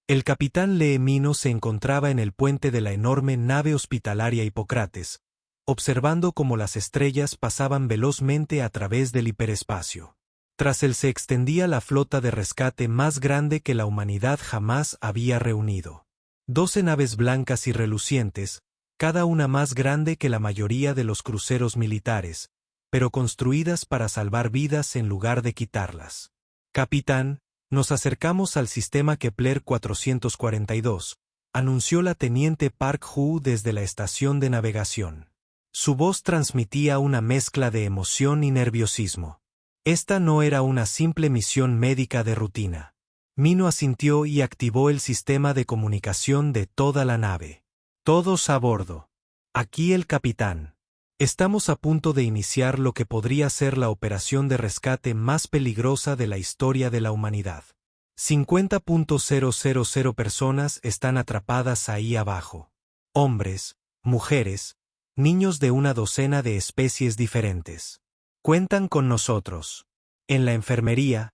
El capitán Lee Mino se encontraba en el puente de la enorme nave hospitalaria Hipócrates, observando cómo las estrellas pasaban velozmente a través del hiperespacio. Tras él se extendía la flota de rescate más grande que la humanidad jamás había reunido. 12 naves blancas y relucientes, cada una más grande que la mayoría de los cruceros militares, pero construidas para salvar vidas en lugar de quitarlas. Capitán, nos acercamos al sistema Kepler 442, anunció la teniente Park Hu desde la estación de navegación. Su voz transmitía una mezcla de emoción y nerviosismo. Esta no era una simple misión médica de rutina. Mino asintió y activó el sistema de comunicación de toda la nave. Todos a bordo. Aquí el capitán. Estamos a punto de iniciar lo que podría ser la operación de rescate más peligrosa de la historia de la humanidad. 50.000 personas están atrapadas ahí abajo. Hombres, mujeres, niños de una docena de especies diferentes. Cuentan con nosotros. En la enfermería,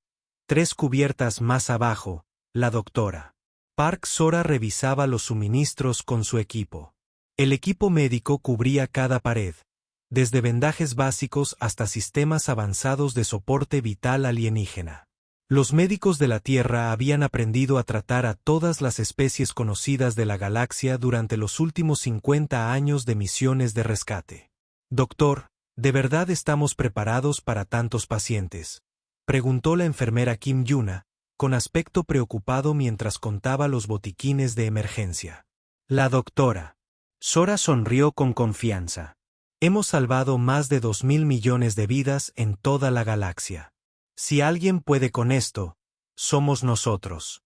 3 cubiertas más abajo, la doctora Park Sora revisaba los suministros con su equipo. El equipo médico cubría cada pared, desde vendajes básicos hasta sistemas avanzados de soporte vital alienígena. Los médicos de la Tierra habían aprendido a tratar a todas las especies conocidas de la galaxia durante los últimos 50 años de misiones de rescate. Doctor, ¿de verdad estamos preparados para tantos pacientes?, preguntó la enfermera Kim Yuna, con aspecto preocupado mientras contaba los botiquines de emergencia. La doctora Sora sonrió con confianza. Hemos salvado más de 2.000 millones de vidas en toda la galaxia. Si alguien puede con esto, somos nosotros.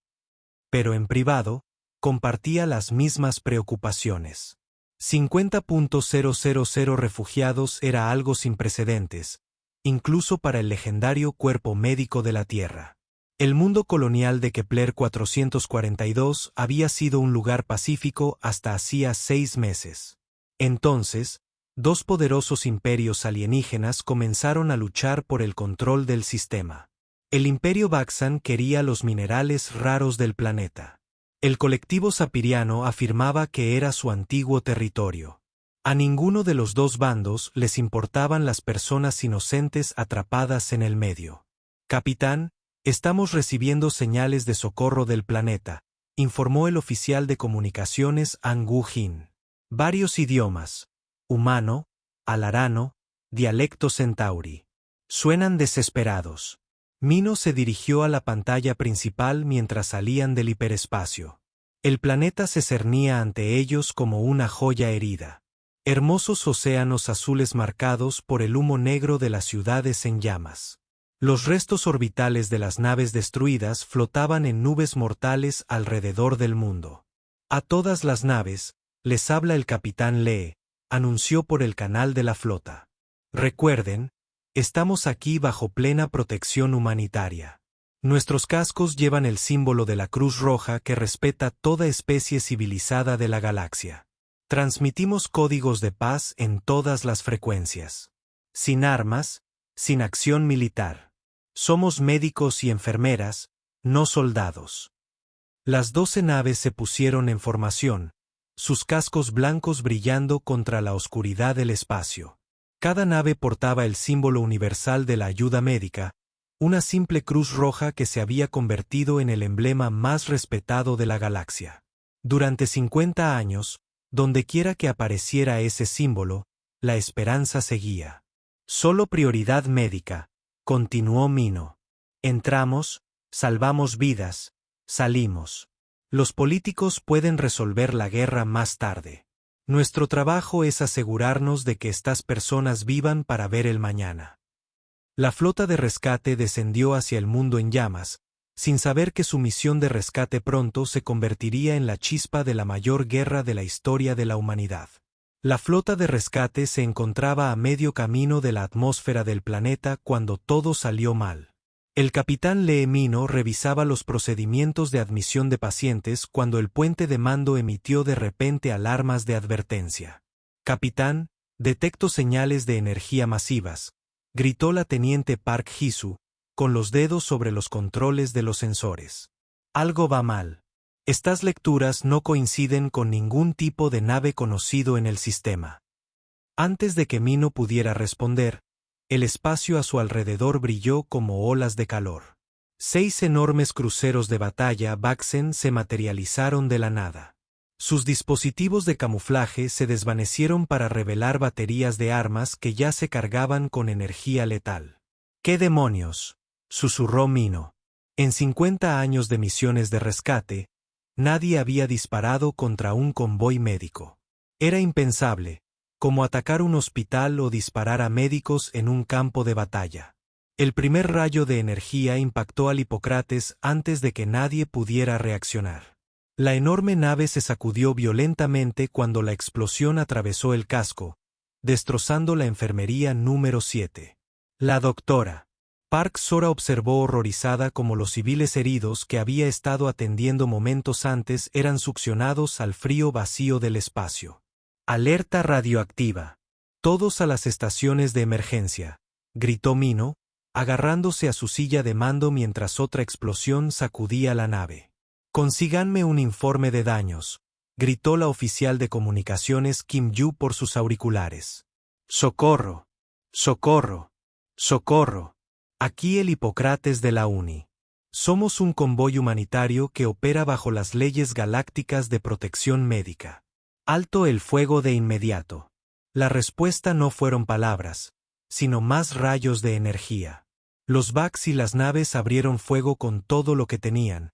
Pero en privado, compartía las mismas preocupaciones. 50.000 refugiados era algo sin precedentes, incluso para el legendario cuerpo médico de la Tierra. El mundo colonial de Kepler 442 había sido un lugar pacífico hasta hacía 6 meses. Entonces, 2 poderosos imperios alienígenas comenzaron a luchar por el control del sistema. El imperio Baxan quería los minerales raros del planeta. El colectivo sapiriano afirmaba que era su antiguo territorio. A ninguno de los 2 bandos les importaban las personas inocentes atrapadas en el medio. Capitán, estamos recibiendo señales de socorro del planeta, informó el oficial de comunicaciones Ang Wu-jin. Varios idiomas. Humano, alarano, dialecto centauri. Suenan desesperados. Mino se dirigió a la pantalla principal mientras salían del hiperespacio. El planeta se cernía ante ellos como una joya herida. Hermosos océanos azules marcados por el humo negro de las ciudades en llamas. Los restos orbitales de las naves destruidas flotaban en nubes mortales alrededor del mundo. A todas las naves, les habla el capitán Lee, anunció por el canal de la flota. Recuerden, estamos aquí bajo plena protección humanitaria. Nuestros cascos llevan el símbolo de la Cruz Roja que respeta toda especie civilizada de la galaxia. Transmitimos códigos de paz en todas las frecuencias. Sin armas, sin acción militar. Somos médicos y enfermeras, no soldados. Las 12 naves se pusieron en formación, sus cascos blancos brillando contra la oscuridad del espacio. Cada nave portaba el símbolo universal de la ayuda médica, una simple cruz roja que se había convertido en el emblema más respetado de la galaxia. Durante 50 años, dondequiera que apareciera ese símbolo, la esperanza seguía. Solo prioridad médica, continuó Mino. Entramos, salvamos vidas, salimos. Los políticos pueden resolver la guerra más tarde. Nuestro trabajo es asegurarnos de que estas personas vivan para ver el mañana. La flota de rescate descendió hacia el mundo en llamas, sin saber que su misión de rescate pronto se convertiría en la chispa de la mayor guerra de la historia de la humanidad. La flota de rescate se encontraba a medio camino de la atmósfera del planeta cuando todo salió mal. El capitán Lee Mino revisaba los procedimientos de admisión de pacientes cuando el puente de mando emitió de repente alarmas de advertencia. Capitán, detecto señales de energía masivas, gritó la teniente Park Ji-soo, con los dedos sobre los controles de los sensores. Algo va mal. Estas lecturas no coinciden con ningún tipo de nave conocido en el sistema. Antes de que Mino pudiera responder, el espacio a su alrededor brilló como olas de calor. 6 enormes cruceros de batalla Baxen se materializaron de la nada. Sus dispositivos de camuflaje se desvanecieron para revelar baterías de armas que ya se cargaban con energía letal. ¿Qué demonios?, susurró Mino. En 50 años de misiones de rescate, nadie había disparado contra un convoy médico. Era impensable, como atacar un hospital o disparar a médicos en un campo de batalla. El primer rayo de energía impactó al Hipócrates antes de que nadie pudiera reaccionar. La enorme nave se sacudió violentamente cuando la explosión atravesó el casco, destrozando la enfermería número 7. La doctora Park Sora observó horrorizada cómo los civiles heridos que había estado atendiendo momentos antes eran succionados al frío vacío del espacio. Alerta radioactiva. Todos a las estaciones de emergencia, gritó Mino, agarrándose a su silla de mando mientras otra explosión sacudía la nave. Consíganme un informe de daños, gritó la oficial de comunicaciones Kim Yu por sus auriculares. ¡Socorro! ¡Socorro! ¡Socorro! Aquí el Hipócrates de la Uni. Somos un convoy humanitario que opera bajo las leyes galácticas de protección médica. Alto el fuego de inmediato. La respuesta no fueron palabras, sino más rayos de energía. Los Vax y las naves abrieron fuego con todo lo que tenían,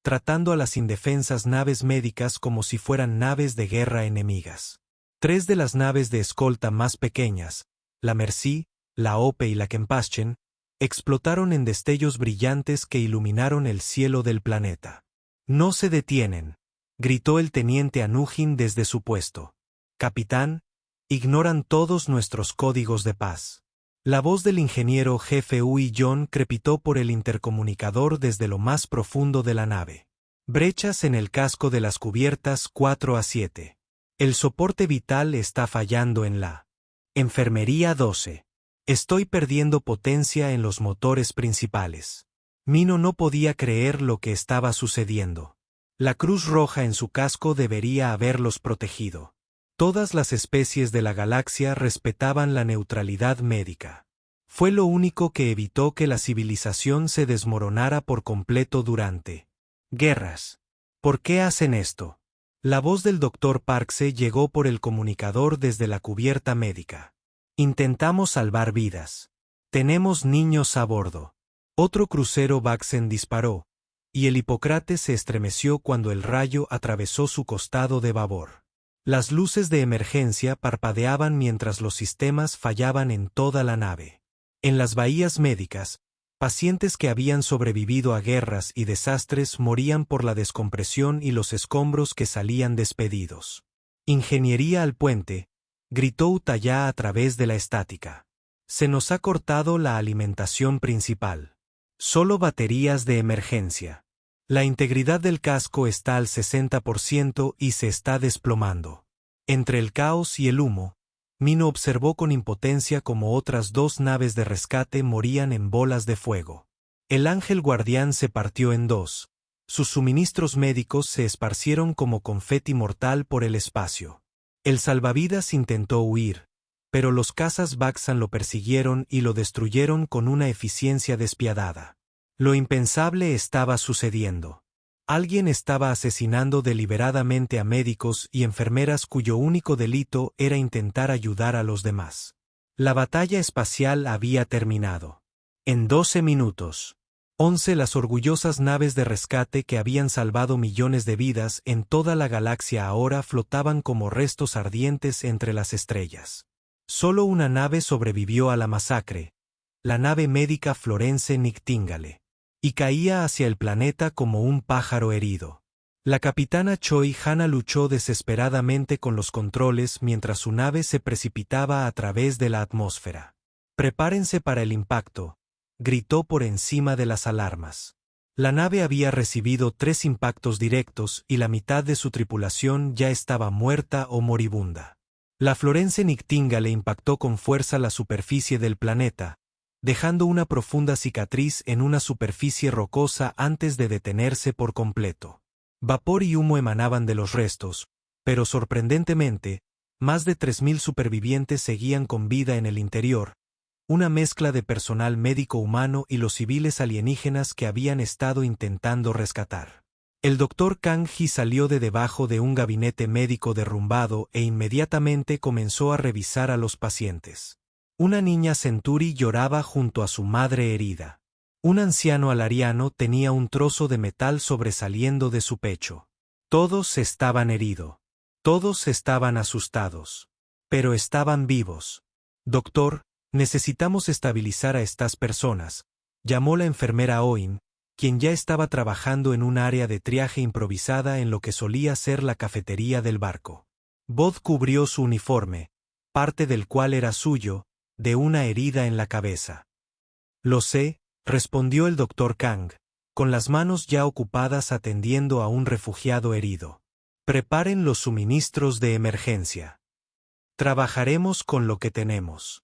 tratando a las indefensas naves médicas como si fueran naves de guerra enemigas. 3 de las naves de escolta más pequeñas, la Mercy, la Ope y la Kempaschen, explotaron en destellos brillantes que iluminaron el cielo del planeta. «No se detienen», gritó el teniente Anujin desde su puesto. «Capitán, ignoran todos nuestros códigos de paz». La voz del ingeniero jefe Ui John crepitó por el intercomunicador desde lo más profundo de la nave. Brechas en el casco de las cubiertas 4 a 7. El soporte vital está fallando en la enfermería 12. Estoy perdiendo potencia en los motores principales. Mino no podía creer lo que estaba sucediendo. La Cruz Roja en su casco debería haberlos protegido. Todas las especies de la galaxia respetaban la neutralidad médica. Fue lo único que evitó que la civilización se desmoronara por completo durante guerras. ¿Por qué hacen esto? La voz del Dr. Parkse llegó por el comunicador desde la cubierta médica. Intentamos salvar vidas. Tenemos niños a bordo. Otro crucero Baxen disparó, y el Hipócrates se estremeció cuando el rayo atravesó su costado de babor. Las luces de emergencia parpadeaban mientras los sistemas fallaban en toda la nave. En las bahías médicas, pacientes que habían sobrevivido a guerras y desastres morían por la descompresión y los escombros que salían despedidos. «Ingeniería al puente», gritó Utaya a través de la estática. «Se nos ha cortado la alimentación principal. Solo baterías de emergencia. La integridad del casco está al 60% y se está desplomando». Entre el caos y el humo, Mino observó con impotencia cómo otras 2 naves de rescate morían en bolas de fuego. El Ángel Guardián se partió en 2. Sus suministros médicos se esparcieron como confeti mortal por el espacio. El salvavidas intentó huir, pero los cazas Baxan lo persiguieron y lo destruyeron con una eficiencia despiadada. Lo impensable estaba sucediendo. Alguien estaba asesinando deliberadamente a médicos y enfermeras cuyo único delito era intentar ayudar a los demás. La batalla espacial había terminado. En 12 minutos. 11 las orgullosas naves de rescate que habían salvado millones de vidas en toda la galaxia ahora flotaban como restos ardientes entre las estrellas. Solo una nave sobrevivió a la masacre, la nave médica Florence Nightingale, y caía hacia el planeta como un pájaro herido. La capitana Choi Hana luchó desesperadamente con los controles mientras su nave se precipitaba a través de la atmósfera. «Prepárense para el impacto», gritó por encima de las alarmas. La nave había recibido 3 impactos directos y la mitad de su tripulación ya estaba muerta o moribunda. La Florence Nightingale impactó con fuerza la superficie del planeta, dejando una profunda cicatriz en una superficie rocosa antes de detenerse por completo. Vapor y humo emanaban de los restos, pero sorprendentemente, más de 3.000 supervivientes seguían con vida en el interior, una mezcla de personal médico humano y los civiles alienígenas que habían estado intentando rescatar. El doctor Kang Hee salió de debajo de un gabinete médico derrumbado e inmediatamente comenzó a revisar a los pacientes. Una niña Centauri lloraba junto a su madre herida. Un anciano alariano tenía un trozo de metal sobresaliendo de su pecho. Todos estaban heridos. Todos estaban asustados. Pero estaban vivos. Doctor, necesitamos estabilizar a estas personas, llamó la enfermera Oin, quien ya estaba trabajando en un área de triaje improvisada en lo que solía ser la cafetería del barco. Bod cubrió su uniforme, parte del cual era suyo, de una herida en la cabeza. Lo sé, respondió el doctor Kang, con las manos ya ocupadas atendiendo a un refugiado herido. Preparen los suministros de emergencia. Trabajaremos con lo que tenemos.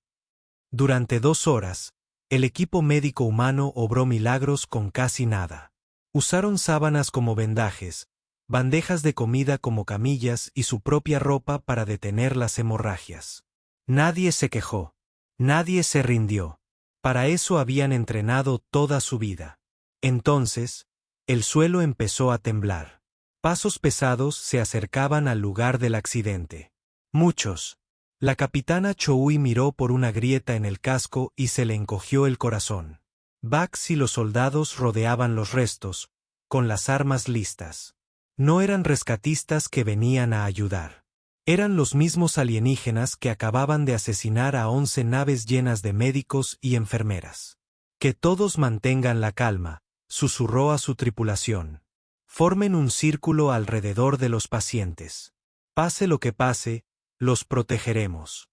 Durante 2 horas, el equipo médico humano obró milagros con casi nada. Usaron sábanas como vendajes, bandejas de comida como camillas y su propia ropa para detener las hemorragias. Nadie se quejó. Nadie se rindió. Para eso habían entrenado toda su vida. Entonces, el suelo empezó a temblar. Pasos pesados se acercaban al lugar del accidente. Muchos. La capitana Choui miró por una grieta en el casco y se le encogió el corazón. Bax y los soldados rodeaban los restos, con las armas listas. No eran rescatistas que venían a ayudar. Eran los mismos alienígenas que acababan de asesinar a 11 naves llenas de médicos y enfermeras. Que todos mantengan la calma, susurró a su tripulación. Formen un círculo alrededor de los pacientes. Pase lo que pase, los protegeremos.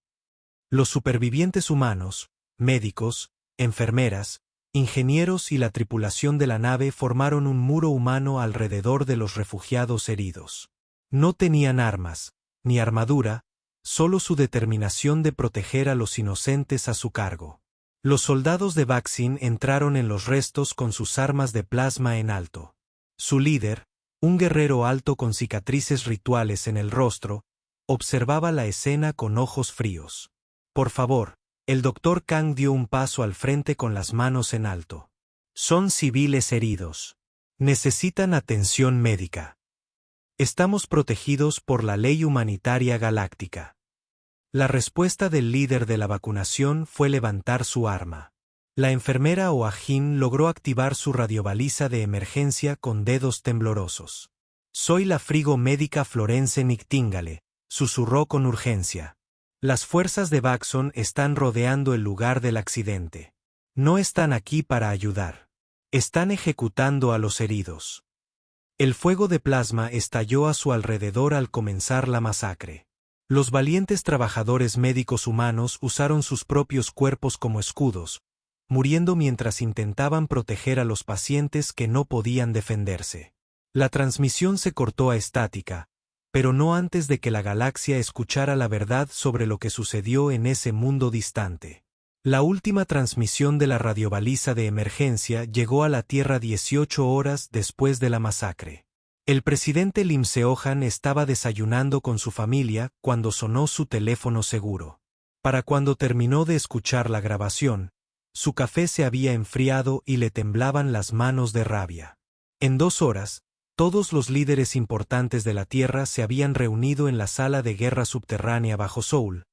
Los supervivientes humanos, médicos, enfermeras, ingenieros y la tripulación de la nave formaron un muro humano alrededor de los refugiados heridos. No tenían armas, ni armadura, solo su determinación de proteger a los inocentes a su cargo. Los soldados de Vaccine entraron en los restos con sus armas de plasma en alto. Su líder, un guerrero alto con cicatrices rituales en el rostro, observaba la escena con ojos fríos. Por favor, el doctor Kang dio un paso al frente con las manos en alto. Son civiles heridos. Necesitan atención médica. Estamos protegidos por la ley humanitaria galáctica. La respuesta del líder de la vacunación fue levantar su arma. La enfermera Oajin logró activar su radiobaliza de emergencia con dedos temblorosos. Soy la frigo médica Florence Nightingale, susurró con urgencia. Las fuerzas de Vaxon están rodeando el lugar del accidente. No están aquí para ayudar. Están ejecutando a los heridos. El fuego de plasma estalló a su alrededor al comenzar la masacre. Los valientes trabajadores médicos humanos usaron sus propios cuerpos como escudos, muriendo mientras intentaban proteger a los pacientes que no podían defenderse. La transmisión se cortó a estática, pero no antes de que la galaxia escuchara la verdad sobre lo que sucedió en ese mundo distante. La última transmisión de la radiobaliza de emergencia llegó a la Tierra 18 horas después de la masacre. El presidente Lim Seohan estaba desayunando con su familia cuando sonó su teléfono seguro. Para cuando terminó de escuchar la grabación, su café se había enfriado y le temblaban las manos de rabia. En 2 horas, todos los líderes importantes de la Tierra se habían reunido en la sala de guerra subterránea bajo Seúl,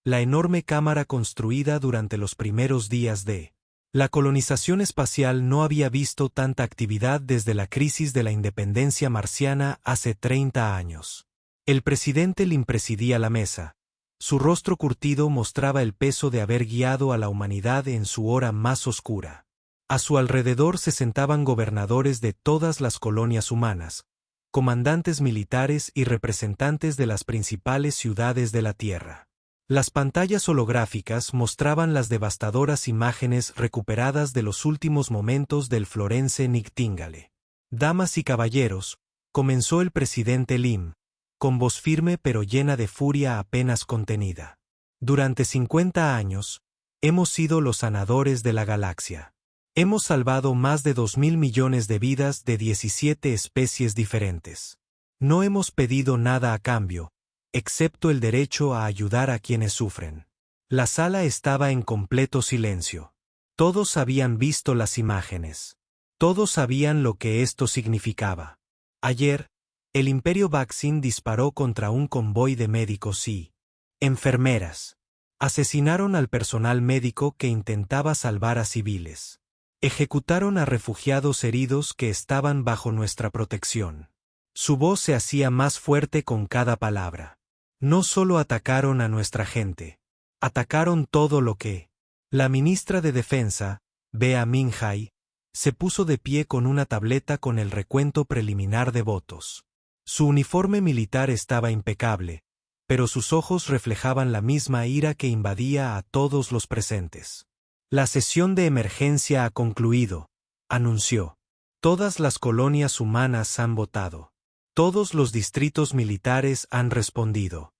la enorme cámara construida durante los primeros días de la colonización espacial. No había visto tanta actividad desde la crisis de la independencia marciana hace 30 años. El presidente Lim presidía la mesa. Su rostro curtido mostraba el peso de haber guiado a la humanidad en su hora más oscura. A su alrededor se sentaban gobernadores de todas las colonias humanas, comandantes militares y representantes de las principales ciudades de la Tierra. Las pantallas holográficas mostraban las devastadoras imágenes recuperadas de los últimos momentos del Florence Nightingale. Damas y caballeros, comenzó el presidente Lim, con voz firme pero llena de furia apenas contenida. Durante 50 años, hemos sido los sanadores de la galaxia. Hemos salvado más de 2.000 millones de vidas de 17 especies diferentes. No hemos pedido nada a cambio, excepto el derecho a ayudar a quienes sufren. La sala estaba en completo silencio. Todos habían visto las imágenes. Todos sabían lo que esto significaba. Ayer, el Imperio Vaccine disparó contra un convoy de médicos y enfermeras. Asesinaron al personal médico que intentaba salvar a civiles. Ejecutaron a refugiados heridos que estaban bajo nuestra protección. Su voz se hacía más fuerte con cada palabra. No solo atacaron a nuestra gente. Atacaron todo lo que... La ministra de Defensa, Bea Minhai, se puso de pie con una tableta con el recuento preliminar de votos. Su uniforme militar estaba impecable, pero sus ojos reflejaban la misma ira que invadía a todos los presentes. La sesión de emergencia ha concluido, anunció. Todas las colonias humanas han votado. Todos los distritos militares han respondido.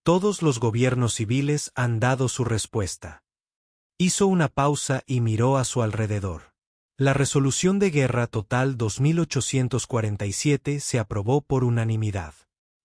Todos los gobiernos civiles han dado su respuesta. Hizo una pausa y miró a su alrededor. La resolución de guerra total 2847 se aprobó por unanimidad.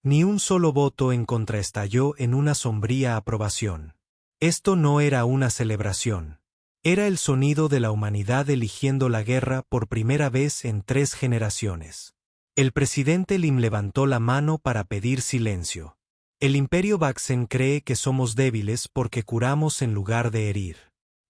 Ni un solo voto en contra estalló en una sombría aprobación. Esto no era una celebración. Era el sonido de la humanidad eligiendo la guerra por primera vez en 3 generaciones. El presidente Lim levantó la mano para pedir silencio. El Imperio Vaccine cree que somos débiles porque curamos en lugar de herir.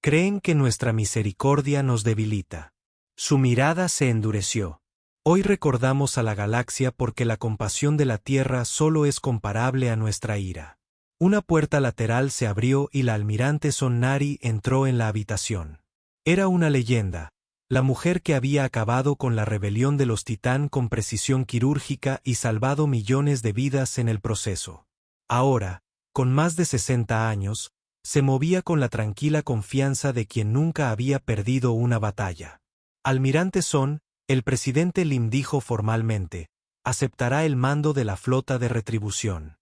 Creen que nuestra misericordia nos debilita. Su mirada se endureció. Hoy recordamos a la galaxia porque la compasión de la Tierra solo es comparable a nuestra ira. Una puerta lateral se abrió y la almirante Son Nari entró en la habitación. Era una leyenda, la mujer que había acabado con la rebelión de los Titán con precisión quirúrgica y salvado millones de vidas en el proceso. Ahora, con más de 60 años, se movía con la tranquila confianza de quien nunca había perdido una batalla. Almirante Son, el presidente Lim dijo formalmente, aceptará el mando de la flota de retribución.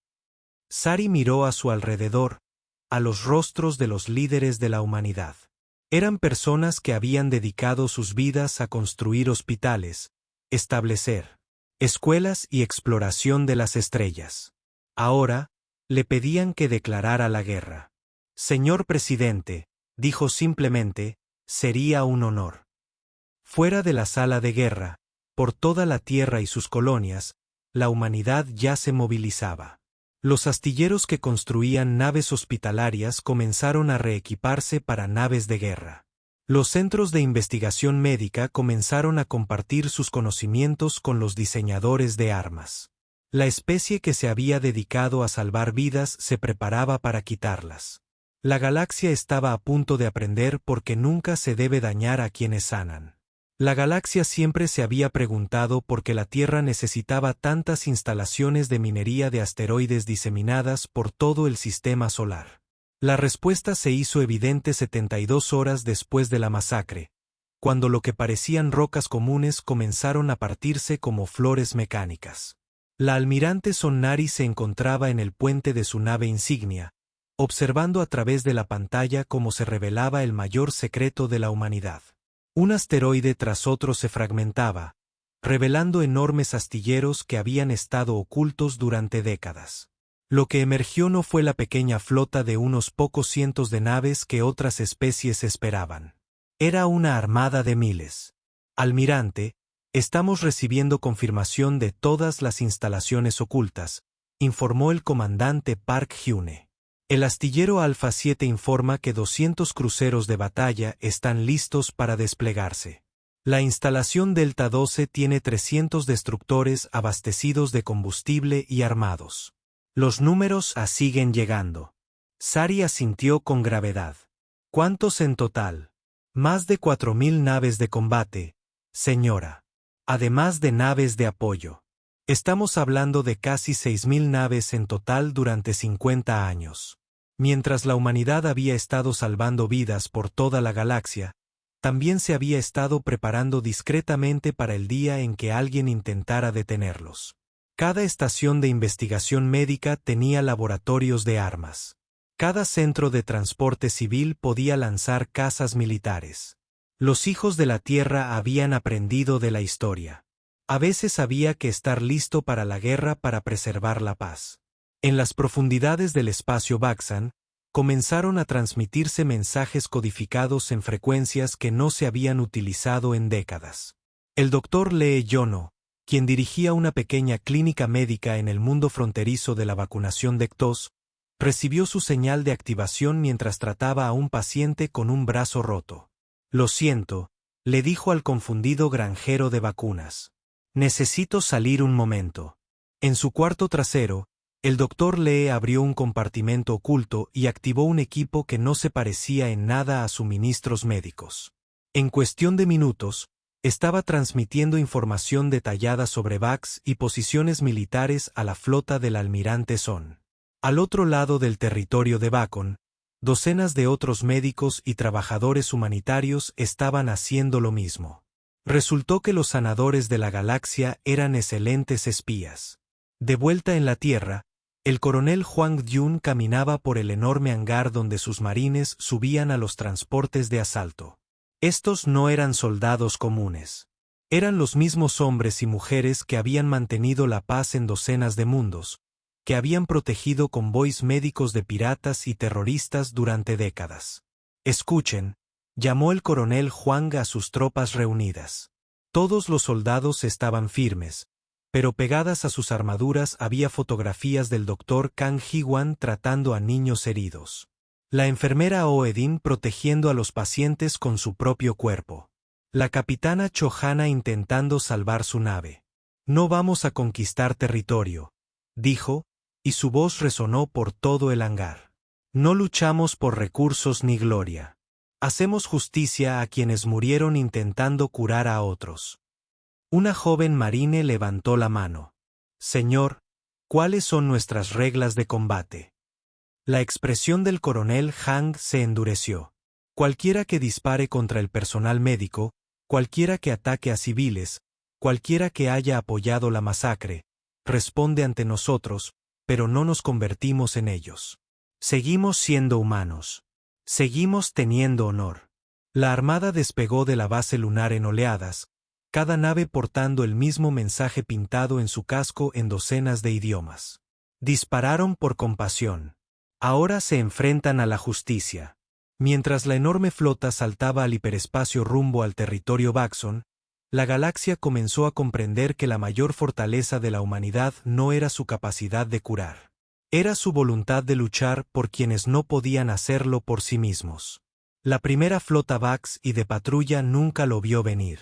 Sari miró a su alrededor, a los rostros de los líderes de la humanidad. Eran personas que habían dedicado sus vidas a construir hospitales, establecer escuelas y exploración de las estrellas. Ahora, le pedían que declarara la guerra. Señor presidente, dijo simplemente, sería un honor. Fuera de la sala de guerra, por toda la Tierra y sus colonias, la humanidad ya se movilizaba. Los astilleros que construían naves hospitalarias comenzaron a reequiparse para naves de guerra. Los centros de investigación médica comenzaron a compartir sus conocimientos con los diseñadores de armas. La especie que se había dedicado a salvar vidas se preparaba para quitarlas. La galaxia estaba a punto de aprender porque nunca se debe dañar a quienes sanan. La galaxia siempre se había preguntado por qué la Tierra necesitaba tantas instalaciones de minería de asteroides diseminadas por todo el sistema solar. La respuesta se hizo evidente 72 horas después de la masacre, cuando lo que parecían rocas comunes comenzaron a partirse como flores mecánicas. La almirante Son Nari se encontraba en el puente de su nave insignia, observando a través de la pantalla cómo se revelaba el mayor secreto de la humanidad. Un asteroide tras otro se fragmentaba, revelando enormes astilleros que habían estado ocultos durante décadas. Lo que emergió no fue la pequeña flota de unos pocos cientos de naves que otras especies esperaban. Era una armada de miles. Almirante, estamos recibiendo confirmación de todas las instalaciones ocultas, informó el comandante Park Hyune. El astillero Alpha 7 informa que 200 cruceros de batalla están listos para desplegarse. La instalación Delta 12 tiene 300 destructores abastecidos de combustible y armados. Los números siguen llegando. Sari asintió con gravedad. ¿Cuántos en total? Más de 4.000 naves de combate, señora. Además de naves de apoyo. Estamos hablando de casi 6.000 naves en total durante 50 años. Mientras la humanidad había estado salvando vidas por toda la galaxia, también se había estado preparando discretamente para el día en que alguien intentara detenerlos. Cada estación de investigación médica tenía laboratorios de armas. Cada centro de transporte civil podía lanzar cazas militares. Los hijos de la Tierra habían aprendido de la historia. A veces había que estar listo para la guerra para preservar la paz. En las profundidades del espacio Baxan, comenzaron a transmitirse mensajes codificados en frecuencias que no se habían utilizado en décadas. El doctor Lee Yono, quien dirigía una pequeña clínica médica en el mundo fronterizo de la vacunación de CTOS, recibió su señal de activación mientras trataba a un paciente con un brazo roto. «Lo siento», le dijo al confundido granjero de vacunas. «Necesito salir un momento». En su cuarto trasero, el doctor Lee abrió un compartimento oculto y activó un equipo que no se parecía en nada a suministros médicos. En cuestión de minutos, estaba transmitiendo información detallada sobre Vax y posiciones militares a la flota del almirante Son. Al otro lado del territorio de Bacon, docenas de otros médicos y trabajadores humanitarios estaban haciendo lo mismo. Resultó que los sanadores de la galaxia eran excelentes espías. De vuelta en la Tierra, el coronel Huang Yun caminaba por el enorme hangar donde sus marines subían a los transportes de asalto. Estos no eran soldados comunes. Eran los mismos hombres y mujeres que habían mantenido la paz en docenas de mundos, que habían protegido convoys médicos de piratas y terroristas durante décadas. «Escuchen», llamó el coronel Huang a sus tropas reunidas. Todos los soldados estaban firmes, pero pegadas a sus armaduras había fotografías del doctor Kang Ji-wan tratando a niños heridos. La enfermera Oedin protegiendo a los pacientes con su propio cuerpo. La capitana Cho-hana intentando salvar su nave. «No vamos a conquistar territorio», dijo, y su voz resonó por todo el hangar. «No luchamos por recursos ni gloria. Hacemos justicia a quienes murieron intentando curar a otros». Una joven marine levantó la mano. «Señor, ¿cuáles son nuestras reglas de combate?» La expresión del coronel Hang se endureció. «Cualquiera que dispare contra el personal médico, cualquiera que ataque a civiles, cualquiera que haya apoyado la masacre, responde ante nosotros, pero no nos convertimos en ellos. Seguimos siendo humanos. Seguimos teniendo honor». La armada despegó de la base lunar en oleadas, cada nave portando el mismo mensaje pintado en su casco en docenas de idiomas. Dispararon por compasión. Ahora se enfrentan a la justicia. Mientras la enorme flota saltaba al hiperespacio rumbo al territorio Baxon, la galaxia comenzó a comprender que la mayor fortaleza de la humanidad no era su capacidad de curar. Era su voluntad de luchar por quienes no podían hacerlo por sí mismos. La primera flota Vax y de patrulla nunca lo vio venir.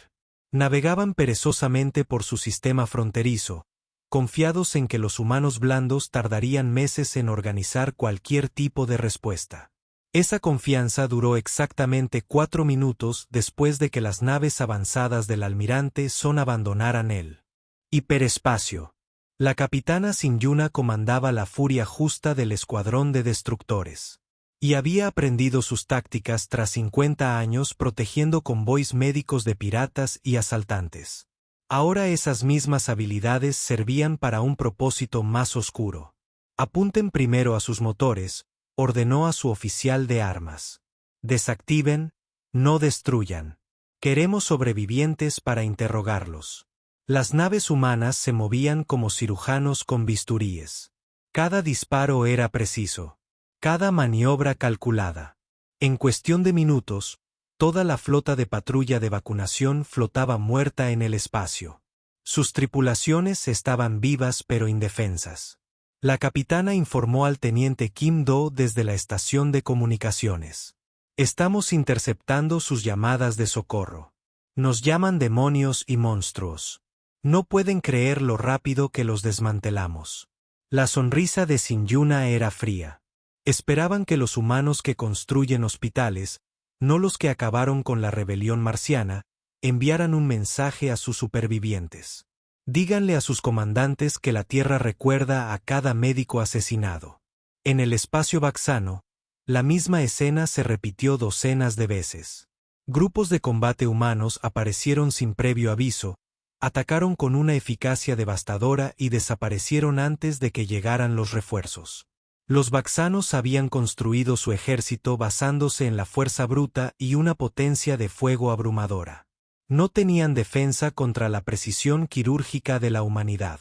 Navegaban perezosamente por su sistema fronterizo, confiados en que los humanos blandos tardarían meses en organizar cualquier tipo de respuesta. Esa confianza duró exactamente 4 minutos después de que las naves avanzadas del almirante Son abandonaran el hiperespacio. La capitana Sin-Yuna comandaba la furia justa del escuadrón de destructores. Y había aprendido sus tácticas tras 50 años protegiendo convoys médicos de piratas y asaltantes. Ahora esas mismas habilidades servían para un propósito más oscuro. «Apunten primero a sus motores», ordenó a su oficial de armas. «Desactiven, no destruyan. Queremos sobrevivientes para interrogarlos». Las naves humanas se movían como cirujanos con bisturíes. Cada disparo era preciso. Cada maniobra calculada. En cuestión de minutos, toda la flota de patrulla de vacunación flotaba muerta en el espacio. Sus tripulaciones estaban vivas pero indefensas. La capitana informó al teniente Kim Do desde la estación de comunicaciones. «Estamos interceptando sus llamadas de socorro. Nos llaman demonios y monstruos. No pueden creer lo rápido que los desmantelamos». La sonrisa de Sin-Yuna era fría. Esperaban que los humanos que construyen hospitales, no los que acabaron con la rebelión marciana, enviaran un mensaje a sus supervivientes. «Díganle a sus comandantes que la Tierra recuerda a cada médico asesinado». En el espacio baxano, la misma escena se repitió docenas de veces. Grupos de combate humanos aparecieron sin previo aviso, atacaron con una eficacia devastadora y desaparecieron antes de que llegaran los refuerzos. Los Vaxanos habían construido su ejército basándose en la fuerza bruta y una potencia de fuego abrumadora. No tenían defensa contra la precisión quirúrgica de la humanidad.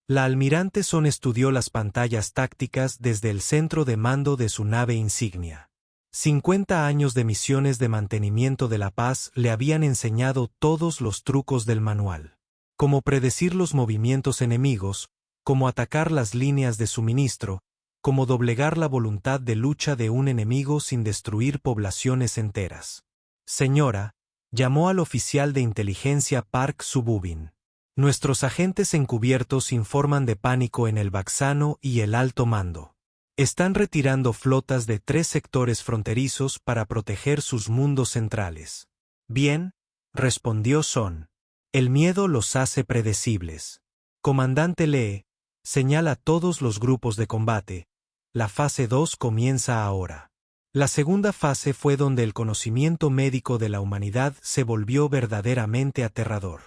La almirante Son estudió las pantallas tácticas desde el centro de mando de su nave insignia. 50 años de misiones de mantenimiento de la paz le habían enseñado todos los trucos del manual. Cómo predecir los movimientos enemigos, cómo atacar las líneas de suministro, cómo doblegar la voluntad de lucha de un enemigo sin destruir poblaciones enteras. Señora, llamó al oficial de inteligencia Park Sububin. Nuestros agentes encubiertos informan de pánico en el Vaxano y el alto mando. Están retirando flotas de 3 sectores fronterizos para proteger sus mundos centrales. Bien, respondió Son. El miedo los hace predecibles. Comandante Lee, señala a todos los grupos de combate. La fase 2 comienza ahora. La segunda fase fue donde el conocimiento médico de la humanidad se volvió verdaderamente aterrador.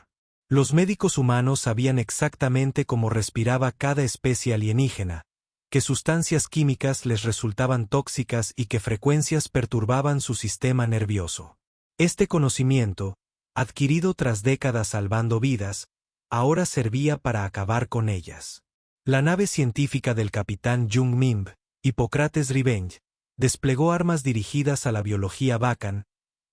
Los médicos humanos sabían exactamente cómo respiraba cada especie alienígena, qué sustancias químicas les resultaban tóxicas y qué frecuencias perturbaban su sistema nervioso. Este conocimiento, adquirido tras décadas salvando vidas, ahora servía para acabar con ellas. La nave científica del capitán Jung Mimb, Hippocrates Revenge, desplegó armas dirigidas a la biología Bakan,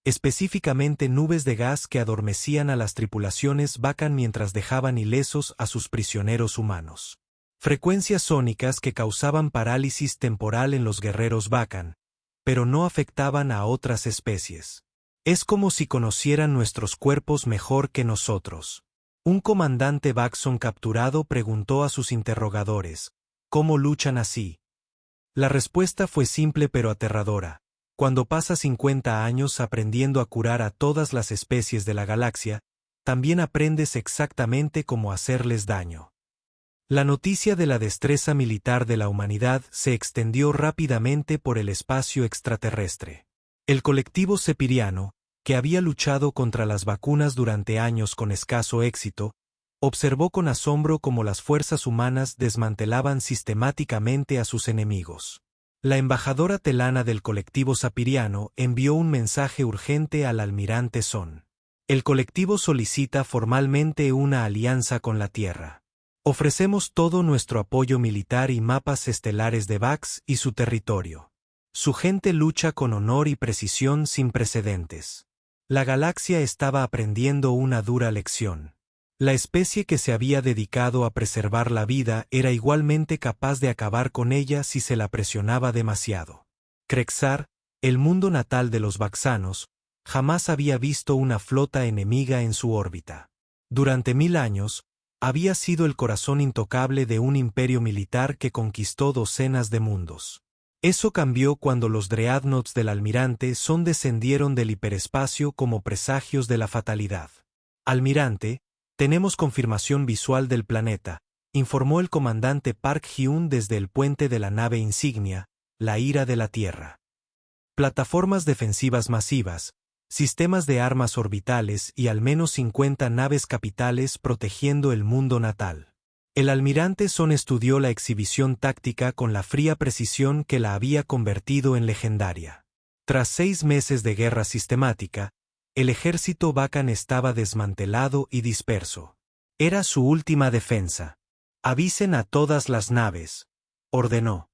específicamente nubes de gas que adormecían a las tripulaciones Bakan mientras dejaban ilesos a sus prisioneros humanos. Frecuencias sónicas que causaban parálisis temporal en los guerreros Bakan, pero no afectaban a otras especies. Es como si conocieran nuestros cuerpos mejor que nosotros. Un comandante Vaxon capturado preguntó a sus interrogadores, ¿cómo luchan así? La respuesta fue simple pero aterradora. Cuando pasas 50 años aprendiendo a curar a todas las especies de la galaxia, también aprendes exactamente cómo hacerles daño. La noticia de la destreza militar de la humanidad se extendió rápidamente por el espacio extraterrestre. El colectivo Sepiriano, que había luchado contra las vacunas durante años con escaso éxito, observó con asombro cómo las fuerzas humanas desmantelaban sistemáticamente a sus enemigos. La embajadora telana del colectivo Sapiriano envió un mensaje urgente al almirante Son. El colectivo solicita formalmente una alianza con la Tierra. Ofrecemos todo nuestro apoyo militar y mapas estelares de Vax y su territorio. Su gente lucha con honor y precisión sin precedentes. La galaxia estaba aprendiendo una dura lección. La especie que se había dedicado a preservar la vida era igualmente capaz de acabar con ella si se la presionaba demasiado. Krexar, el mundo natal de los Vaxanos, jamás había visto una flota enemiga en su órbita. Durante 1000 años, había sido el corazón intocable de un imperio militar que conquistó docenas de mundos. Eso cambió cuando los dreadnoughts del almirante Son descendieron del hiperespacio como presagios de la fatalidad. Almirante, tenemos confirmación visual del planeta, informó el comandante Park Hyun desde el puente de la nave insignia, la ira de la Tierra. Plataformas defensivas masivas, sistemas de armas orbitales y al menos 50 naves capitales protegiendo el mundo natal. El almirante Son estudió la exhibición táctica con la fría precisión que la había convertido en legendaria. Tras 6 meses de guerra sistemática, el ejército Bakan estaba desmantelado y disperso. Era su última defensa. Avisen a todas las naves, ordenó.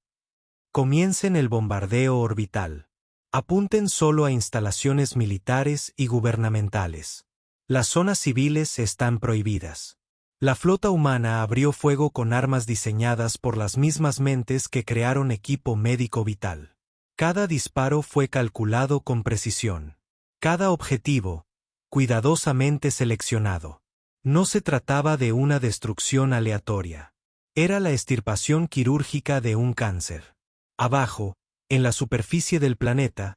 Comiencen el bombardeo orbital. Apunten solo a instalaciones militares y gubernamentales. Las zonas civiles están prohibidas. La flota humana abrió fuego con armas diseñadas por las mismas mentes que crearon equipo médico vital. Cada disparo fue calculado con precisión. Cada objetivo, cuidadosamente seleccionado. No se trataba de una destrucción aleatoria. Era la extirpación quirúrgica de un cáncer. Abajo, en la superficie del planeta,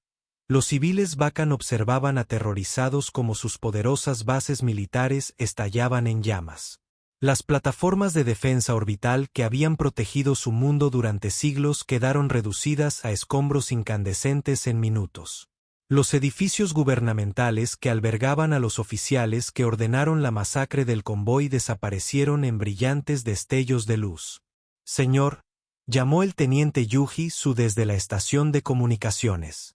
los civiles Bakan observaban aterrorizados cómo sus poderosas bases militares estallaban en llamas. Las plataformas de defensa orbital que habían protegido su mundo durante siglos quedaron reducidas a escombros incandescentes en minutos. Los edificios gubernamentales que albergaban a los oficiales que ordenaron la masacre del convoy desaparecieron en brillantes destellos de luz. Señor, llamó el teniente Yuji Su desde la estación de comunicaciones.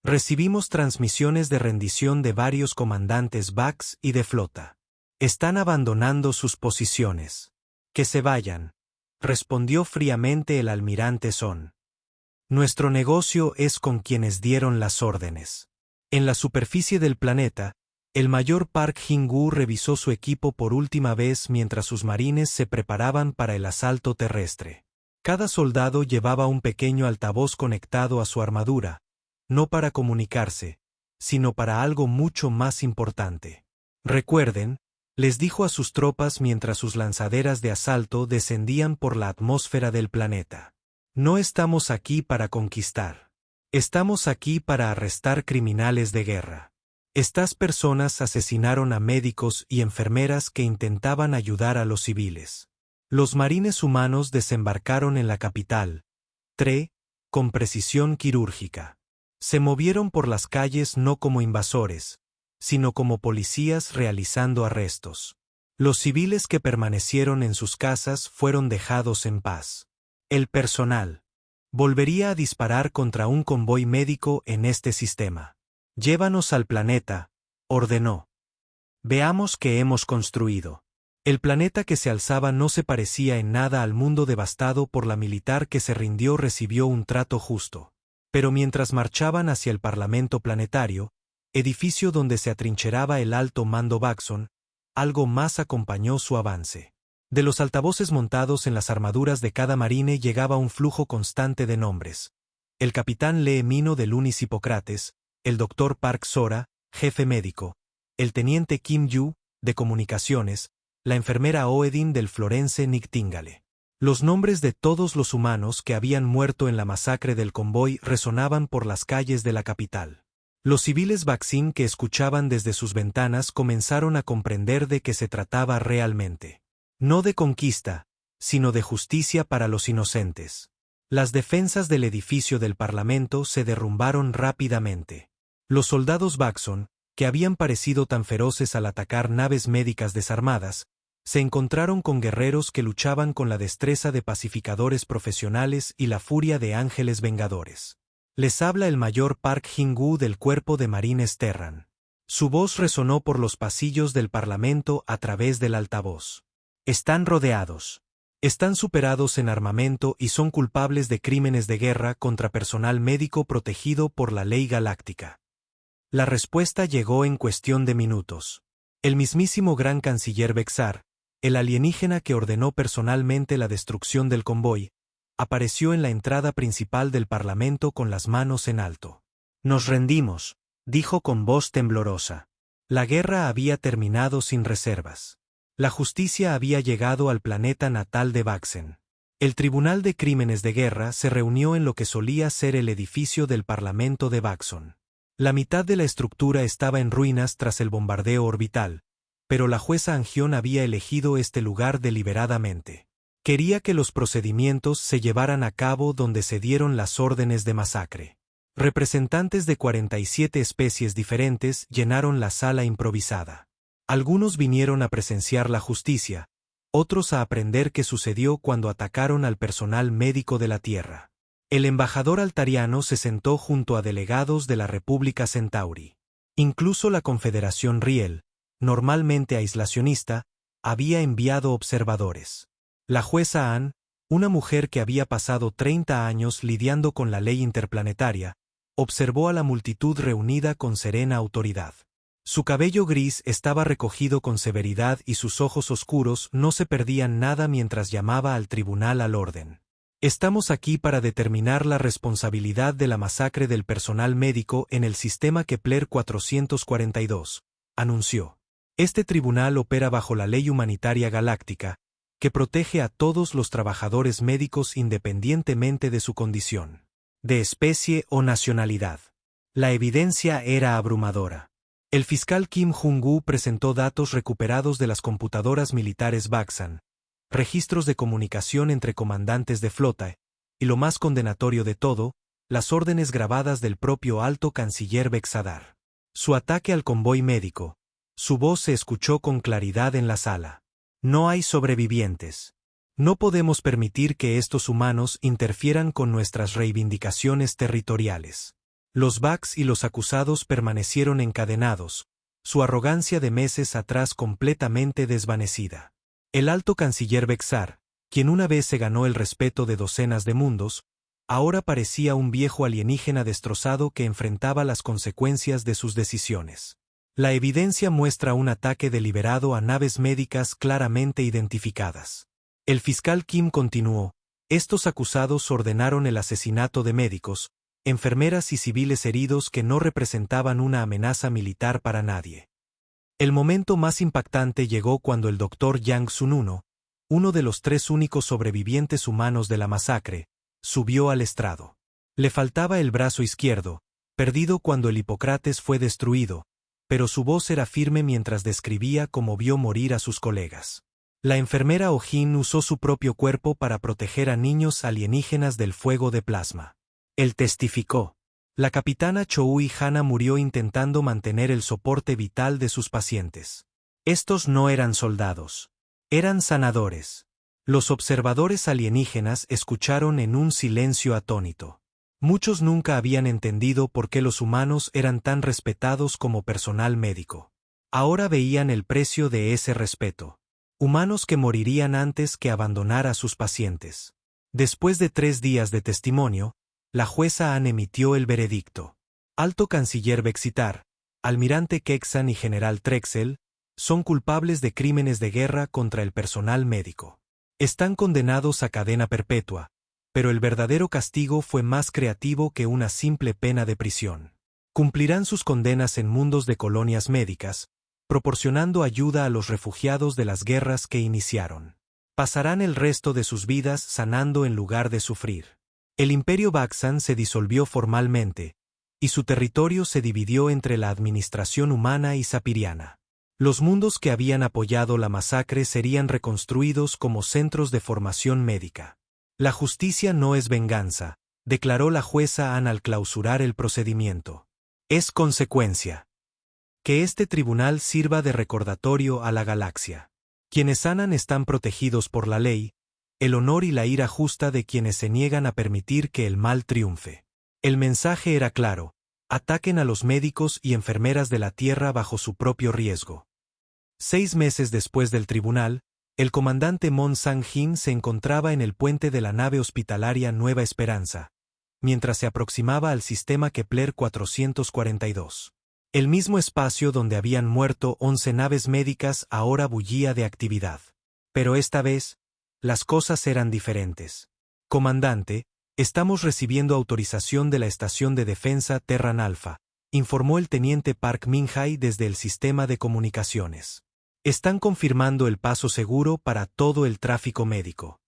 Recibimos transmisiones de rendición de varios comandantes BACS y de flota. Están abandonando sus posiciones. Que se vayan, respondió fríamente el almirante Son. Nuestro negocio es con quienes dieron las órdenes. En la superficie del planeta, el mayor Park Jin-woo revisó su equipo por última vez mientras sus marines se preparaban para el asalto terrestre. Cada soldado llevaba un pequeño altavoz conectado a su armadura, no para comunicarse, sino para algo mucho más importante. Recuerden, les dijo a sus tropas mientras sus lanzaderas de asalto descendían por la atmósfera del planeta. No estamos aquí para conquistar. Estamos aquí para arrestar criminales de guerra. Estas personas asesinaron a médicos y enfermeras que intentaban ayudar a los civiles. Los marines humanos desembarcaron en la capital, Tre, con precisión quirúrgica. Se movieron por las calles no como invasores, sino como policías realizando arrestos. Los civiles que permanecieron en sus casas fueron dejados en paz. El personal volvería a disparar contra un convoy médico en este sistema. Llévanos al planeta, ordenó. Veamos qué hemos construido. El planeta que se alzaba no se parecía en nada al mundo devastado por la militar que se rindió recibió un trato justo. Pero mientras marchaban hacia el Parlamento Planetario, edificio donde se atrincheraba el alto mando Baxon, algo más acompañó su avance. De los altavoces montados en las armaduras de cada marine llegaba un flujo constante de nombres. El capitán Lee Mino del Unis Hipócrates, el doctor Park Sora, jefe médico, el teniente Kim Yu, de comunicaciones, la enfermera Oedin del Florence Nightingale. Los nombres de todos los humanos que habían muerto en la masacre del convoy resonaban por las calles de la capital. Los civiles Baxin que escuchaban desde sus ventanas comenzaron a comprender de qué se trataba realmente. No de conquista, sino de justicia para los inocentes. Las defensas del edificio del Parlamento se derrumbaron rápidamente. Los soldados Baxon, que habían parecido tan feroces al atacar naves médicas desarmadas, se encontraron con guerreros que luchaban con la destreza de pacificadores profesionales y la furia de ángeles vengadores. Les habla el mayor Park Jin-woo del Cuerpo de Marines Terran. Su voz resonó por los pasillos del Parlamento a través del altavoz. Están rodeados. Están superados en armamento y son culpables de crímenes de guerra contra personal médico protegido por la ley galáctica. La respuesta llegó en cuestión de minutos. El mismísimo gran canciller Bexar, el alienígena que ordenó personalmente la destrucción del convoy, apareció en la entrada principal del Parlamento con las manos en alto. Nos rendimos, dijo con voz temblorosa. La guerra había terminado sin reservas. La justicia había llegado al planeta natal de Baxen. El Tribunal de Crímenes de Guerra se reunió en lo que solía ser el edificio del Parlamento de Baxon. La mitad de la estructura estaba en ruinas tras el bombardeo orbital, pero la jueza Angión había elegido este lugar deliberadamente. Quería que los procedimientos se llevaran a cabo donde se dieron las órdenes de masacre. Representantes de 47 especies diferentes llenaron la sala improvisada. Algunos vinieron a presenciar la justicia, otros a aprender qué sucedió cuando atacaron al personal médico de la Tierra. El embajador altariano se sentó junto a delegados de la República Centauri. Incluso la Confederación Riel, normalmente aislacionista, había enviado observadores. La jueza Ann, una mujer que había pasado 30 años lidiando con la ley interplanetaria, observó a la multitud reunida con serena autoridad. Su cabello gris estaba recogido con severidad y sus ojos oscuros no se perdían nada mientras llamaba al tribunal al orden. Estamos aquí para determinar la responsabilidad de la masacre del personal médico en el sistema Kepler 442, anunció. Este tribunal opera bajo la ley humanitaria galáctica, que protege a todos los trabajadores médicos independientemente de su condición, de especie o nacionalidad. La evidencia era abrumadora. El fiscal Kim Jung-woo presentó datos recuperados de las computadoras militares Baxan, registros de comunicación entre comandantes de flota, y lo más condenatorio de todo, las órdenes grabadas del propio alto canciller Bexadar. Su ataque al convoy médico. Su voz se escuchó con claridad en la sala. No hay sobrevivientes. No podemos permitir que estos humanos interfieran con nuestras reivindicaciones territoriales. Los Vax y los acusados permanecieron encadenados, su arrogancia de meses atrás completamente desvanecida. El alto canciller Bexar, quien una vez se ganó el respeto de docenas de mundos, ahora parecía un viejo alienígena destrozado que enfrentaba las consecuencias de sus decisiones. La evidencia muestra un ataque deliberado a naves médicas claramente identificadas. El fiscal Kim continuó: estos acusados ordenaron el asesinato de médicos, enfermeras y civiles heridos que no representaban una amenaza militar para nadie. El momento más impactante llegó cuando el Dr. Yang Sun-1, uno de los 3 únicos sobrevivientes humanos de la masacre, subió al estrado. Le faltaba el brazo izquierdo, perdido cuando el Hipócrates fue destruido, pero su voz era firme mientras describía cómo vio morir a sus colegas. La enfermera Oh-jin usó su propio cuerpo para proteger a niños alienígenas del fuego de plasma. Él testificó. La capitana Choi Hana murió intentando mantener el soporte vital de sus pacientes. Estos no eran soldados. Eran sanadores. Los observadores alienígenas escucharon en un silencio atónito. Muchos nunca habían entendido por qué los humanos eran tan respetados como personal médico. Ahora veían el precio de ese respeto. Humanos que morirían antes que abandonar a sus pacientes. Después de 3 días de testimonio, la jueza Han emitió el veredicto. Alto canciller Bexitar, almirante Kexan y general Trexel son culpables de crímenes de guerra contra el personal médico. Están condenados a cadena perpetua, pero el verdadero castigo fue más creativo que una simple pena de prisión. Cumplirán sus condenas en mundos de colonias médicas, proporcionando ayuda a los refugiados de las guerras que iniciaron. Pasarán el resto de sus vidas sanando en lugar de sufrir. El imperio Baxan se disolvió formalmente, y su territorio se dividió entre la administración humana y sapiriana. Los mundos que habían apoyado la masacre serían reconstruidos como centros de formación médica. La justicia no es venganza, declaró la jueza Han al clausurar el procedimiento. Es consecuencia. Que este tribunal sirva de recordatorio a la galaxia. Quienes sanan están protegidos por la ley, el honor y la ira justa de quienes se niegan a permitir que el mal triunfe. El mensaje era claro: ataquen a los médicos y enfermeras de la Tierra bajo su propio riesgo. 6 meses después del tribunal, el comandante Mon Sang-jin se encontraba en el puente de la nave hospitalaria Nueva Esperanza, mientras se aproximaba al sistema Kepler 442. El mismo espacio donde habían muerto 11 naves médicas ahora bullía de actividad. Pero esta vez, las cosas eran diferentes. Comandante, estamos recibiendo autorización de la estación de defensa Terran Alpha, informó el teniente Park Min-jae desde el sistema de comunicaciones. Están confirmando el paso seguro para todo el tráfico médico.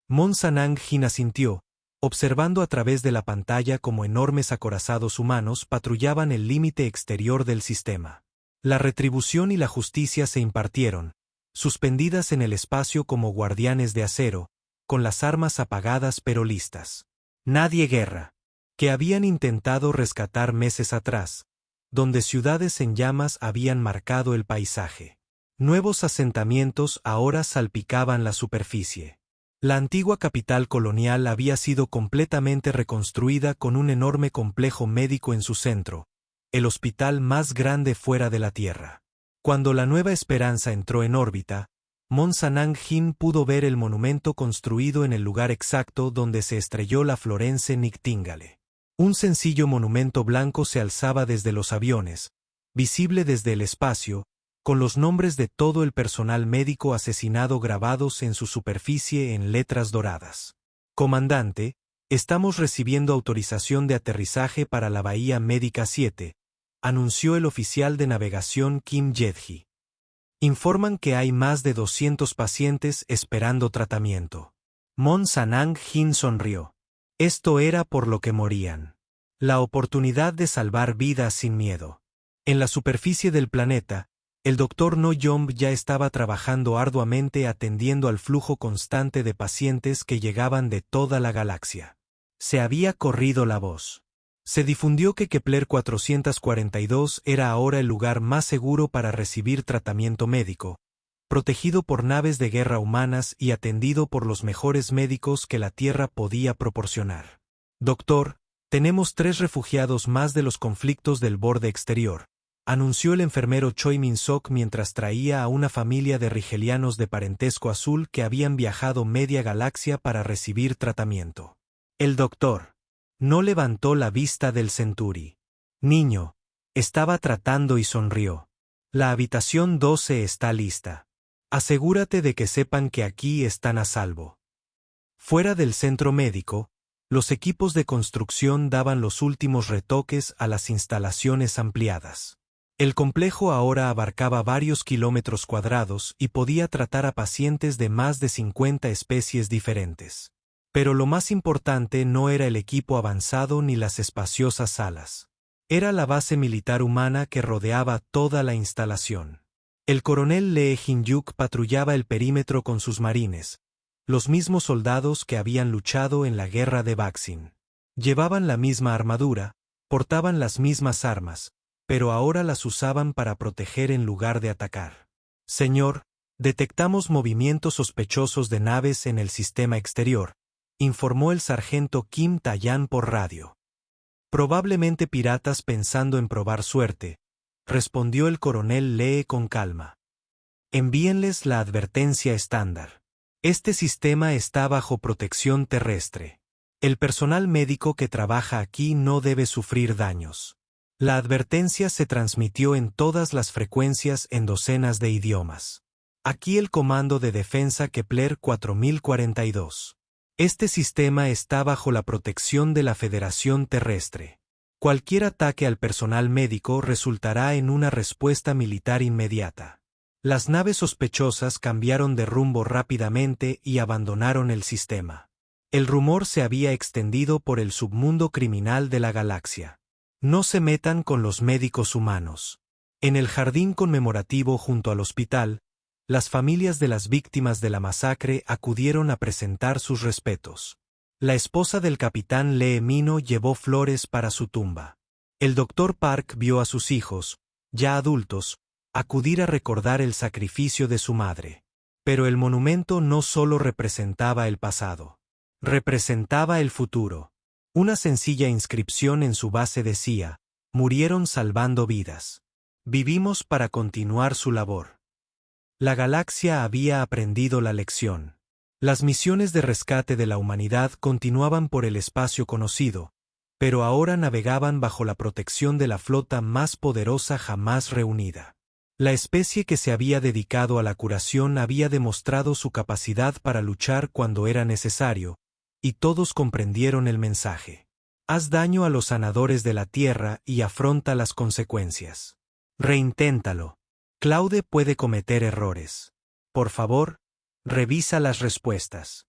Mon Sanang-jin asintió, observando a través de la pantalla cómo enormes acorazados humanos patrullaban el límite exterior del sistema. La retribución y la justicia se impartieron, suspendidas en el espacio como guardianes de acero, con las armas apagadas pero listas. Nadie guerra. Que habían intentado rescatar meses atrás, donde ciudades en llamas habían marcado el paisaje. Nuevos asentamientos ahora salpicaban la superficie. La antigua capital colonial había sido completamente reconstruida con un enorme complejo médico en su centro, el hospital más grande fuera de la Tierra. Cuando la Nueva Esperanza entró en órbita, Mon Sanang-jin pudo ver el monumento construido en el lugar exacto donde se estrelló la Florence Nightingale. Un sencillo monumento blanco se alzaba desde los aviones, visible desde el espacio, con los nombres de todo el personal médico asesinado grabados en su superficie en letras doradas. Comandante, estamos recibiendo autorización de aterrizaje para la Bahía Médica 7, anunció el oficial de navegación Kim Jedji. Informan que hay más de 200 pacientes esperando tratamiento. Mon Sanang-jin sonrió. Esto era por lo que morían. La oportunidad de salvar vidas sin miedo. En la superficie del planeta, el Dr. No Yomb ya estaba trabajando arduamente atendiendo al flujo constante de pacientes que llegaban de toda la galaxia. Se había corrido la voz. Se difundió que Kepler 442 era ahora el lugar más seguro para recibir tratamiento médico, protegido por naves de guerra humanas y atendido por los mejores médicos que la Tierra podía proporcionar. Doctor, tenemos 3 refugiados más de los conflictos del borde exterior, anunció el enfermero Choi Min-sok mientras traía a una familia de rigelianos de parentesco azul que habían viajado media galaxia para recibir tratamiento. El doctor no levantó la vista del Centuri. Niño, estaba tratando y sonrió. La habitación 12 está lista. Asegúrate de que sepan que aquí están a salvo. Fuera del centro médico, los equipos de construcción daban los últimos retoques a las instalaciones ampliadas. El complejo ahora abarcaba varios kilómetros cuadrados y podía tratar a pacientes de más de 50 especies diferentes. Pero lo más importante no era el equipo avanzado ni las espaciosas salas. Era la base militar humana que rodeaba toda la instalación. El coronel Lee Jin-yuk patrullaba el perímetro con sus marines, los mismos soldados que habían luchado en la guerra de Vaksin. Llevaban la misma armadura, portaban las mismas armas, pero ahora las usaban para proteger en lugar de atacar. Señor, detectamos movimientos sospechosos de naves en el sistema exterior, informó el sargento Kim Tae-yan por radio. Probablemente piratas pensando en probar suerte, respondió el coronel Lee con calma. Envíenles la advertencia estándar. Este sistema está bajo protección terrestre. El personal médico que trabaja aquí no debe sufrir daños. La advertencia se transmitió en todas las frecuencias en docenas de idiomas. Aquí el Comando de Defensa Kepler 4042. Este sistema está bajo la protección de la Federación Terrestre. Cualquier ataque al personal médico resultará en una respuesta militar inmediata. Las naves sospechosas cambiaron de rumbo rápidamente y abandonaron el sistema. El rumor se había extendido por el submundo criminal de la galaxia. No se metan con los médicos humanos. En el jardín conmemorativo junto al hospital, las familias de las víctimas de la masacre acudieron a presentar sus respetos. La esposa del capitán Lee Mino llevó flores para su tumba. El Dr. Park vio a sus hijos, ya adultos, acudir a recordar el sacrificio de su madre. Pero el monumento no solo representaba el pasado. Representaba el futuro. Una sencilla inscripción en su base decía: murieron salvando vidas. Vivimos para continuar su labor. La galaxia había aprendido la lección. Las misiones de rescate de la humanidad continuaban por el espacio conocido, pero ahora navegaban bajo la protección de la flota más poderosa jamás reunida. La especie que se había dedicado a la curación había demostrado su capacidad para luchar cuando era necesario, y todos comprendieron el mensaje. Haz daño a los sanadores de la Tierra y afronta las consecuencias. Reinténtalo. Claude puede cometer errores. Por favor, revisa las respuestas.